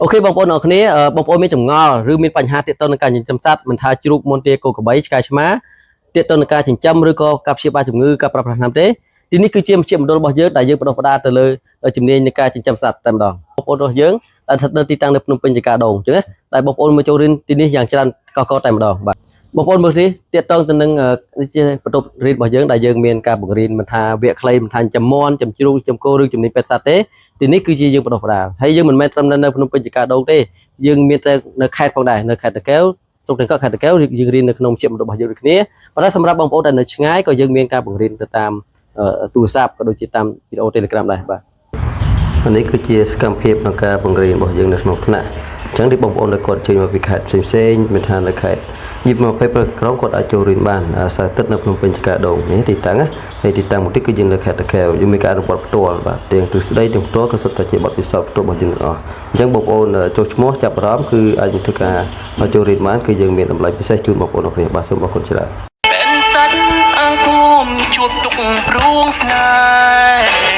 ok bông ôn ở khné bông ônមានចម្ងល់ឬមានបញ្ហាទាក់ទងនឹងការចិញ្ចឹមសត្វមិនថាជ្រូកមុនទាគោក្របីឆ្កែឆ្មាទាក់ទងនឹងការចិញ្ចឹមឬក៏ការព្យាបាលជំងឺការប្រើប្រាស់ថ្នាំទេទីនេះគឺជាមជ្ឈមណ្ឌលរបស់យើងដែលយើងបដិបដាទៅលើជំនាញនៃការចិញ្ចឹមសត្វតែម្ដងបងប្អូនរបស់យើងដែលស្ថិតនៅទីតាំងនៅភ្នំពេញជាការដងអញ្ចឹងណាតែបងប្អូនមកចូលរៀនទីនេះយ៉ាងច្រើនកកតែម្ដងបាទបងប្អូនមើលនេះទាក់ទងទៅនឹងនេះជាបន្ទប់រៀនរបស់យើងដែលយើងមានការបង្រៀនមិនថាវគ្គខ្លីមិនថាចំមន់ចំជ្រូកចំគោឬជំនាញពេទ្យសត្វទេទីនេះគឺជាយើងបដិបដាហើយយើងមិនមែនត្រឹមនៅភ្នំពេញជាការដងទេយើងមានតែនៅខេត្តផងដែរនៅខេត្តតាកែវស្រុកទាំងកក់ខេត្តតាកែវយើងរៀននៅក្នុងមជ្ឈមណ្ឌលរបស់យើងដូចគ្នាប៉ុន្តែសម្រាប់បងប្អូនដែលនៅឆ្ងាយក៏យើងមានការបង្រៀនទៅតាមទូរស័ព្ទក៏ដូចជាតាមវីដេអូ Telegram ដែរបាទនេះគឺជាសកម្មភាពក្នុងការបង្រៀនរបស់យើងនៅក្នុងថ្នាក់អញ្ចឹងទីបងប្អូនដែលគាត់ជួយមកពីខេត្តផ្សេងៗមានឋាននៅខេត្តញិបមកពេលព្រឹកក្រុងគាត់អាចចូលរៀនបានសារទឹកនៅភ្នំពេញជាការដងនេះទីតាំងហើយទីតាំងមួយទៀតគឺយើងនៅខេត្តតាកែវយើងមានការអនុវត្តផ្ទាល់បាទទាំងទ្រឹស្ដីទាំងផ្ទាល់ក៏សុទ្ធតែជាបទពិសោធន៍ផ្ទាល់របស់យើងទាំងអស់អញ្ចឹងបងប្អូនចូលឈ្មោះចាប់អារម្មណ៍គឺអាចនឹងធ្វើការចូលរៀនបានគឺយើងមានតម្លៃពិសេសជូនបងប្អូនអរគុណបាទសូមអរគុណច្រើនเป็นสัตว์อังภูมิជួបទុកព្រួងស្នេហ៍